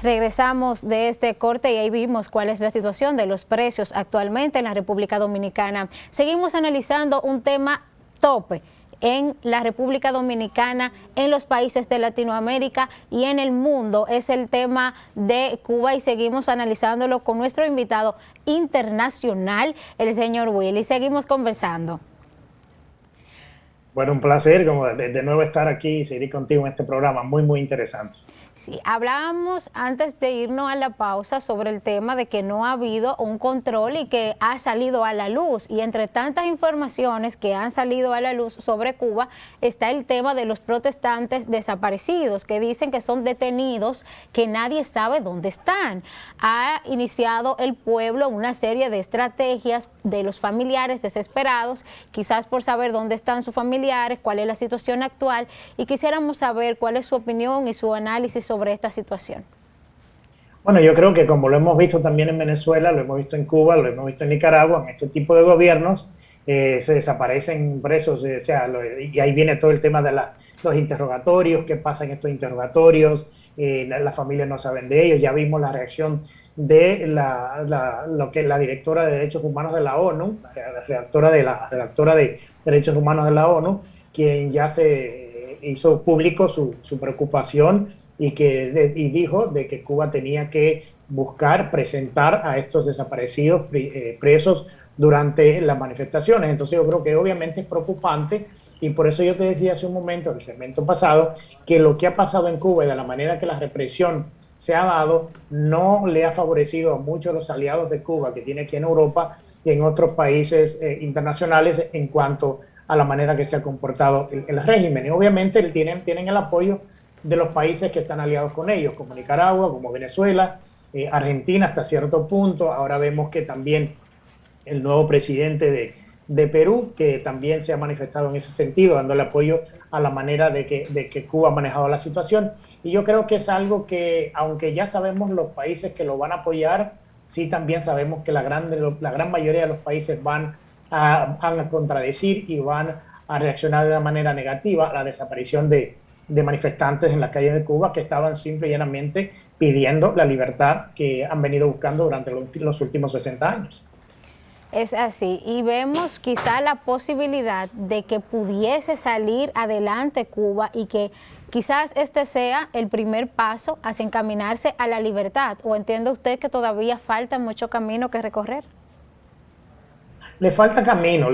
Regresamos de este corte y ahí vimos cuál es la situación de los precios actualmente en la República Dominicana. Seguimos analizando un tema tope en la República Dominicana, en los países de Latinoamérica y en el mundo. Es el tema de Cuba y seguimos analizándolo con nuestro invitado internacional, el señor Willy. Seguimos conversando. Bueno, un placer como de nuevo estar aquí y seguir contigo en este programa muy interesante. Sí, hablábamos antes de irnos a la pausa sobre el tema de que no ha habido un control y que ha salido a la luz. Y entre tantas informaciones que han salido a la luz sobre Cuba está el tema de los protestantes desaparecidos, que dicen que son detenidos, que nadie sabe dónde están. Ha iniciado el pueblo una serie de estrategias de los familiares desesperados, quizás por saber dónde están sus familiares, cuál es la situación actual, y quisiéramos saber cuál es su opinión y su análisis sobre esta situación. Bueno, yo creo que como lo hemos visto también en Venezuela, lo hemos visto en Cuba, lo hemos visto en Nicaragua, en este tipo de gobiernos se desaparecen presos, y ahí viene todo el tema de los interrogatorios, qué pasa en estos interrogatorios, las familias no saben de ellos. Ya vimos la reacción de lo que la directora de Derechos Humanos de la ONU, la redactora de Derechos Humanos de la ONU, quien ya se hizo público su preocupación y dijo de que Cuba tenía que presentar a estos desaparecidos presos durante las manifestaciones. Entonces yo creo que obviamente es preocupante, y por eso yo te decía hace un momento, en el segmento pasado, que lo que ha pasado en Cuba y de la manera que la represión se ha dado no le ha favorecido a muchos de los aliados de Cuba que tiene aquí en Europa y en otros países internacionales en cuanto a la manera que se ha comportado el régimen. Y obviamente tienen el apoyo de los países que están aliados con ellos, como Nicaragua, como Venezuela, Argentina hasta cierto punto. Ahora vemos que también el nuevo presidente de Perú, que también se ha manifestado en ese sentido, dándole apoyo a la manera de que Cuba ha manejado la situación. Y yo creo que es algo que, aunque ya sabemos los países que lo van a apoyar, sí también sabemos que la gran mayoría de los países van a contradecir y van a reaccionar de una manera negativa a la desaparición de manifestantes en las calles de Cuba, que estaban simple y llanamente pidiendo la libertad que han venido buscando durante los últimos 60 años. Es así, y vemos quizá la posibilidad de que pudiese salir adelante Cuba y que quizás este sea el primer paso hacia encaminarse a la libertad. ¿O entiende usted que todavía falta mucho camino que recorrer? Le falta camino.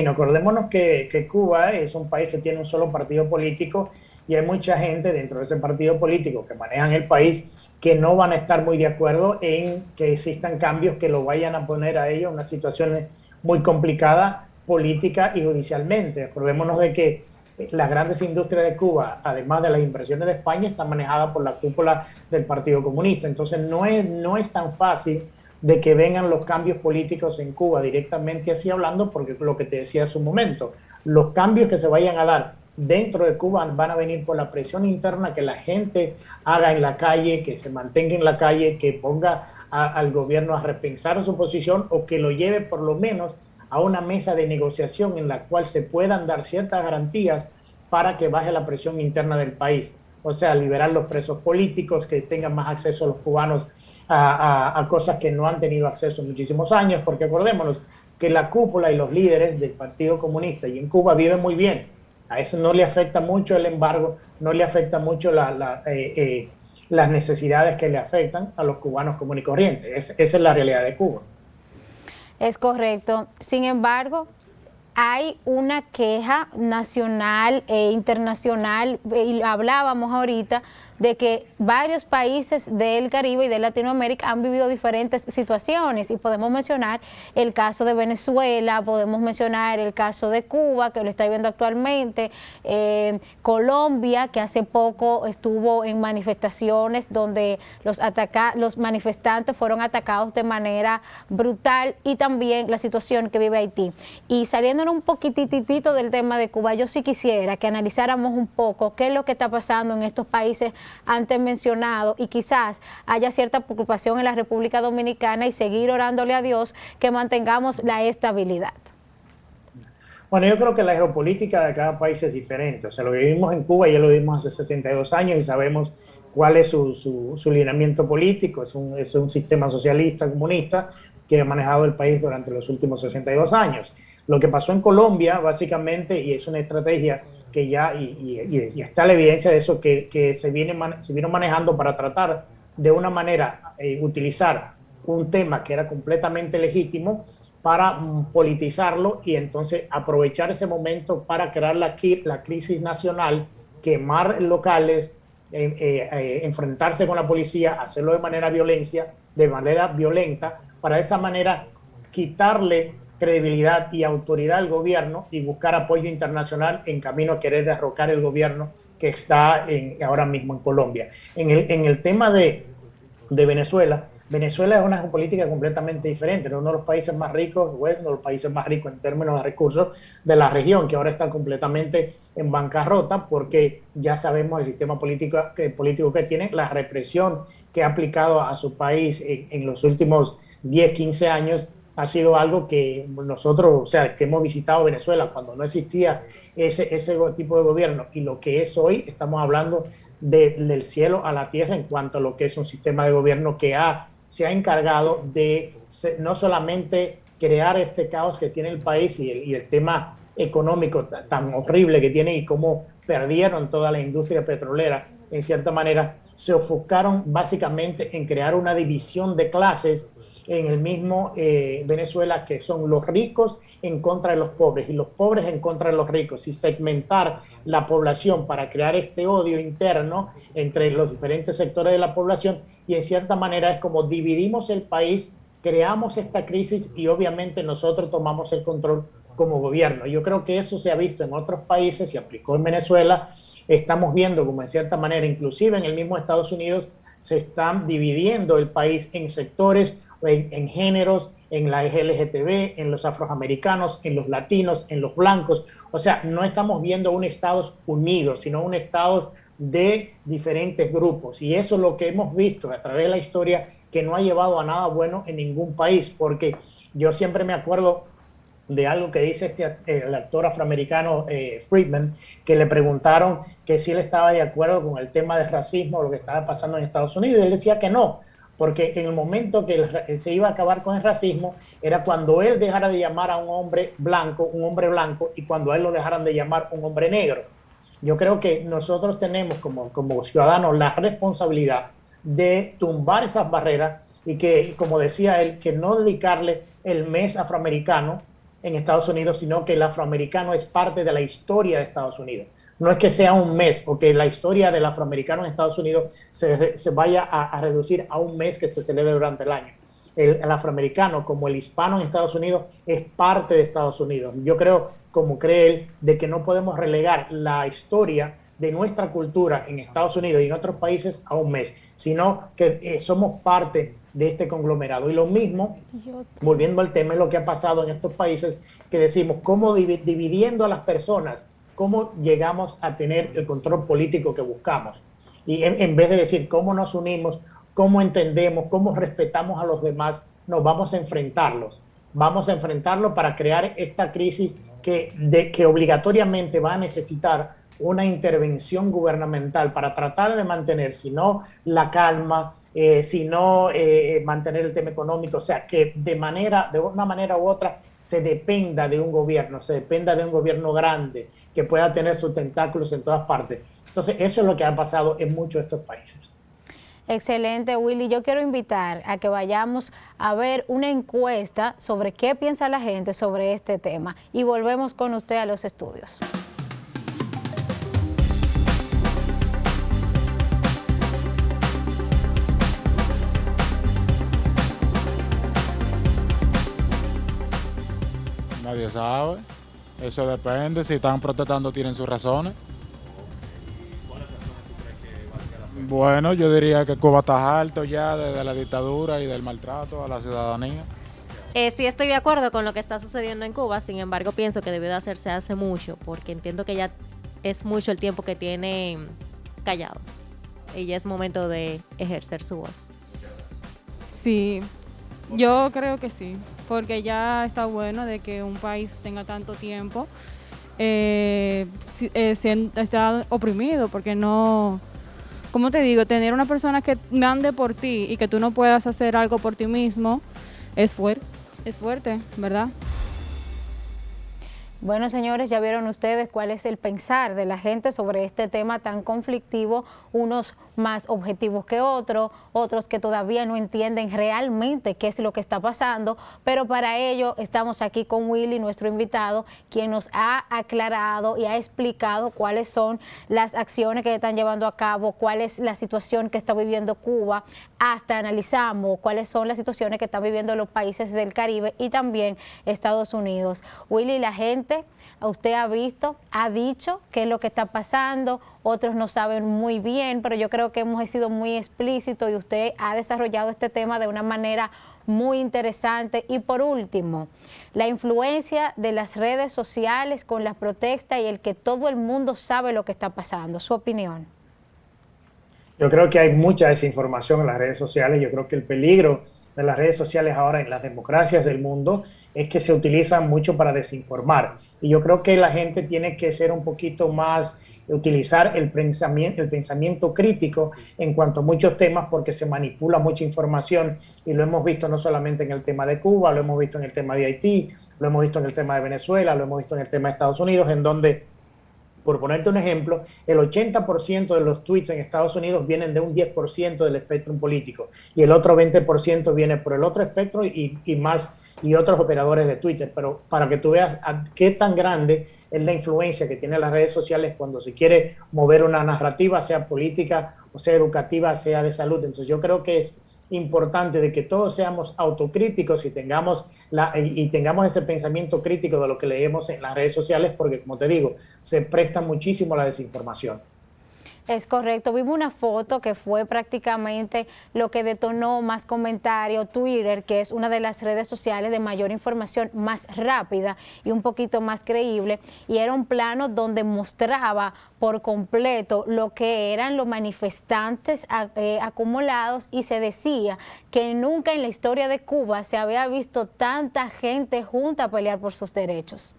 Acordémonos que Cuba es un país que tiene un solo partido político y hay mucha gente dentro de ese partido político que manejan el país que no van a estar muy de acuerdo en que existan cambios que lo vayan a poner a ellos en una situación muy complicada política y judicialmente. Acordémonos de que las grandes industrias de Cuba, además de las inversiones de España, están manejadas por la cúpula del Partido Comunista. Entonces no es tan fácil de que vengan los cambios políticos en Cuba directamente así hablando, porque lo que te decía hace un momento, los cambios que se vayan a dar dentro de Cuba van a venir por la presión interna que la gente haga en la calle, que se mantenga en la calle, que ponga al gobierno a repensar su posición o que lo lleve por lo menos a una mesa de negociación en la cual se puedan dar ciertas garantías para que baje la presión interna del país. O sea, liberar los presos políticos, que tengan más acceso los cubanos a cosas que no han tenido acceso en muchísimos años, porque acordémonos que la cúpula y los líderes del Partido Comunista y en Cuba viven muy bien. A eso no le afecta mucho el embargo, no le afecta mucho las necesidades que le afectan a los cubanos comunes y corrientes. Esa es la realidad de Cuba. Es correcto. Sin embargo, hay una queja nacional e internacional, y hablábamos ahorita de que varios países del Caribe y de Latinoamérica han vivido diferentes situaciones, y podemos mencionar el caso de Venezuela, podemos mencionar el caso de Cuba, que lo está viviendo actualmente, Colombia, que hace poco estuvo en manifestaciones donde los manifestantes fueron atacados de manera brutal, y también la situación que vive Haití. Y saliéndonos un poquititito del tema de Cuba, yo sí quisiera que analizáramos un poco qué es lo que está pasando en estos países antes mencionados, y quizás haya cierta preocupación en la República Dominicana, y seguir orándole a Dios que mantengamos la estabilidad. Bueno, yo creo que la geopolítica de cada país es diferente. O sea, lo que vivimos en Cuba ya lo vimos hace 62 años y sabemos cuál es su lineamiento político. Es un sistema socialista, comunista, que ha manejado el país durante los últimos 62 años. Lo que pasó en Colombia, básicamente, y es una estrategia que ya, y está la evidencia de eso, que se vino manejando para tratar de una manera, utilizar un tema que era completamente legítimo para politizarlo y entonces aprovechar ese momento para crear la crisis nacional, quemar locales, enfrentarse con la policía, hacerlo de manera violenta, para de esa manera quitarle credibilidad y autoridad al gobierno y buscar apoyo internacional en camino a querer derrocar el gobierno que está ahora mismo en Colombia. En el tema de Venezuela, Venezuela es una política completamente diferente, es uno de los países más ricos, o es uno de los países más ricos en términos de recursos de la región, que ahora está completamente en bancarrota porque ya sabemos el sistema político que tiene, la represión que ha aplicado a su país en los últimos 10, 15 años ha sido algo que nosotros, o sea, que hemos visitado Venezuela cuando no existía ese tipo de gobierno, y lo que es hoy, estamos hablando del cielo a la tierra en cuanto a lo que es un sistema de gobierno que se ha encargado de no solamente crear este caos que tiene el país y el tema económico tan horrible que tiene, y cómo perdieron toda la industria petrolera, en cierta manera se enfocaron básicamente en crear una división de clases en el mismo Venezuela, que son los ricos en contra de los pobres y los pobres en contra de los ricos, y segmentar la población para crear este odio interno entre los diferentes sectores de la población, y en cierta manera es como dividimos el país, creamos esta crisis y obviamente nosotros tomamos el control como gobierno. Yo creo que eso se ha visto en otros países, se aplicó en Venezuela, estamos viendo como en cierta manera, inclusive en el mismo Estados Unidos, se están dividiendo el país en sectores, en géneros, en la LGTB, en los afroamericanos, en los latinos, en los blancos. O sea, no estamos viendo un Estados Unidos, sino un Estados de diferentes grupos. Y eso es lo que hemos visto a través de la historia, que no ha llevado a nada bueno en ningún país. Porque yo siempre me acuerdo de algo que dice el actor afroamericano Friedman, que le preguntaron que si él estaba de acuerdo con el tema de racismo, lo que estaba pasando en Estados Unidos, y él decía que no, porque en el momento que se iba a acabar con el racismo era cuando él dejara de llamar a un hombre blanco, y cuando a él lo dejaran de llamar un hombre negro. Yo creo que nosotros tenemos como ciudadanos la responsabilidad de tumbar esas barreras, y que, como decía él, que no dedicarle el mes afroamericano en Estados Unidos, sino que el afroamericano es parte de la historia de Estados Unidos. No es que sea un mes o que la historia del afroamericano en Estados Unidos se vaya a reducir a un mes que se celebre durante el año. El afroamericano, como el hispano en Estados Unidos, es parte de Estados Unidos. Yo creo, como cree él, de que no podemos relegar la historia de nuestra cultura en Estados Unidos y en otros países a un mes, sino que somos parte de este conglomerado. Y lo mismo, volviendo al tema, es lo que ha pasado en estos países, que decimos, cómo dividiendo a las personas, cómo llegamos a tener el control político que buscamos. Y en vez de decir cómo nos unimos, cómo entendemos, cómo respetamos a los demás, nos vamos a enfrentarlos. Vamos a enfrentarlos para crear esta crisis que obligatoriamente va a necesitar una intervención gubernamental para tratar de mantener, si no la calma, si no mantener el tema económico, o sea, que de una manera u otra se dependa de un gobierno grande que pueda tener sus tentáculos en todas partes. Entonces, eso es lo que ha pasado en muchos de estos países. Excelente, Willy. Yo quiero invitar a que vayamos a ver una encuesta sobre qué piensa la gente sobre este tema, y volvemos con usted a los estudios. nadie sabe. Eso depende, si están protestando tienen sus razones. Bueno, yo diría que Cuba está harto ya de la dictadura y del maltrato a la ciudadanía. Sí estoy de acuerdo con lo que está sucediendo en Cuba, sin embargo pienso que debió de hacerse hace mucho, porque entiendo que ya es mucho el tiempo que tienen callados y ya es momento de ejercer su voz. Sí, yo creo que sí, porque ya está bueno de que un país tenga tanto tiempo está oprimido, porque no, ¿cómo te digo? Tener una persona que mande por ti y que tú no puedas hacer algo por ti mismo es fuerte, ¿verdad? Bueno, señores, ya vieron ustedes cuál es el pensar de la gente sobre este tema tan conflictivo, unos más objetivos que otros, otros que todavía no entienden realmente qué es lo que está pasando, pero para ello estamos aquí con Willy, nuestro invitado, quien nos ha aclarado y ha explicado cuáles son las acciones que están llevando a cabo, cuál es la situación que está viviendo Cuba, hasta analizamos cuáles son las situaciones que están viviendo los países del Caribe y también Estados Unidos. Willy, la gente, usted ha visto, ha dicho qué es lo que está pasando, otros no saben muy bien, pero yo creo que hemos sido muy explícitos y usted ha desarrollado este tema de una manera muy interesante. Y por último, la influencia de las redes sociales con las protestas y el que todo el mundo sabe lo que está pasando. Su opinión. Yo creo que hay mucha desinformación en las redes sociales. Yo creo que el peligro de las redes sociales ahora en las democracias del mundo es que se utilizan mucho para desinformar. Y yo creo que la gente tiene que ser un poquito más, utilizar el pensamiento crítico en cuanto a muchos temas, porque se manipula mucha información y lo hemos visto no solamente en el tema de Cuba, lo hemos visto en el tema de Haití, lo hemos visto en el tema de Venezuela, lo hemos visto en el tema de Estados Unidos, en donde, por ponerte un ejemplo, el 80% de los tweets en Estados Unidos vienen de un 10% del espectro político y el otro 20% viene por el otro espectro y más y otros operadores de Twitter. Pero para que tú veas qué tan grande es la influencia que tienen las redes sociales cuando se quiere mover una narrativa, sea política o sea educativa, sea de salud. Entonces yo creo que es importante de que todos seamos autocríticos y tengamos ese pensamiento crítico de lo que leemos en las redes sociales, porque como te digo, se presta muchísimo a la desinformación. Es correcto, vimos una foto que fue prácticamente lo que detonó más comentarios. Twitter, que es una de las redes sociales de mayor información, más rápida y un poquito más creíble, y era un plano donde mostraba por completo lo que eran los manifestantes acumulados, y se decía que nunca en la historia de Cuba se había visto tanta gente junta a pelear por sus derechos.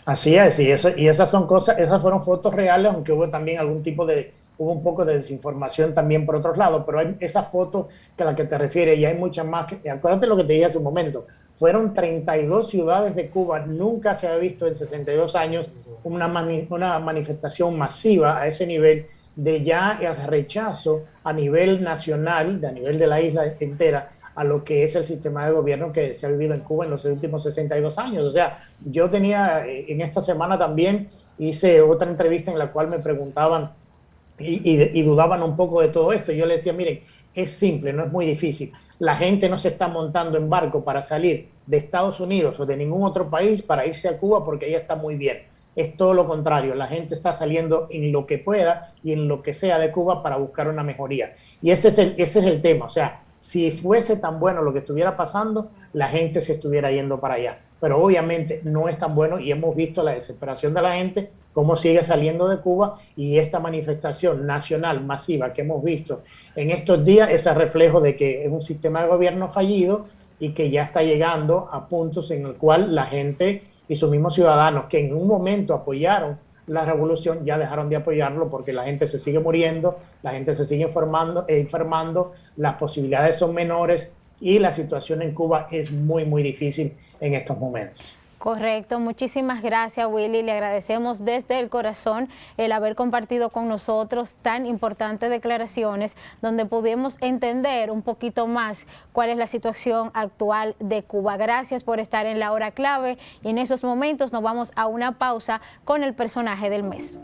Así es, y esas son cosas, esas fueron fotos reales, aunque hubo también hubo un poco de desinformación también por otros lados, pero hay esa foto que a la que te refieres, y hay muchas más. Acuérdate lo que te dije hace un momento, fueron 32 ciudades de Cuba, nunca se había visto en 62 años una manifestación masiva a ese nivel de ya el rechazo a nivel nacional, a nivel de la isla entera, a lo que es el sistema de gobierno que se ha vivido en Cuba en los últimos 62 años. O sea, yo tenía, en esta semana también hice otra entrevista en la cual me preguntaban y dudaban un poco de todo esto. Yo les decía, miren, es simple, no es muy difícil. La gente no se está montando en barco para salir de Estados Unidos o de ningún otro país para irse a Cuba porque ahí está muy bien. Es todo lo contrario, la gente está saliendo en lo que pueda y en lo que sea de Cuba para buscar una mejoría. Y ese es el tema, o sea, si fuese tan bueno lo que estuviera pasando, la gente se estuviera yendo para allá. Pero obviamente no es tan bueno y hemos visto la desesperación de la gente, cómo sigue saliendo de Cuba, y esta manifestación nacional masiva que hemos visto en estos días es el reflejo de que es un sistema de gobierno fallido y que ya está llegando a puntos en el cual la gente y sus mismos ciudadanos que en un momento apoyaron la revolución ya dejaron de apoyarlo porque la gente se sigue muriendo, la gente se sigue enfermando, las posibilidades son menores y la situación en Cuba es muy, muy difícil en estos momentos. Correcto, muchísimas gracias, Willy. Le agradecemos desde el corazón el haber compartido con nosotros tan importantes declaraciones donde pudimos entender un poquito más cuál es la situación actual de Cuba. Gracias por estar en la hora clave y en esos momentos nos vamos a una pausa con el personaje del mes.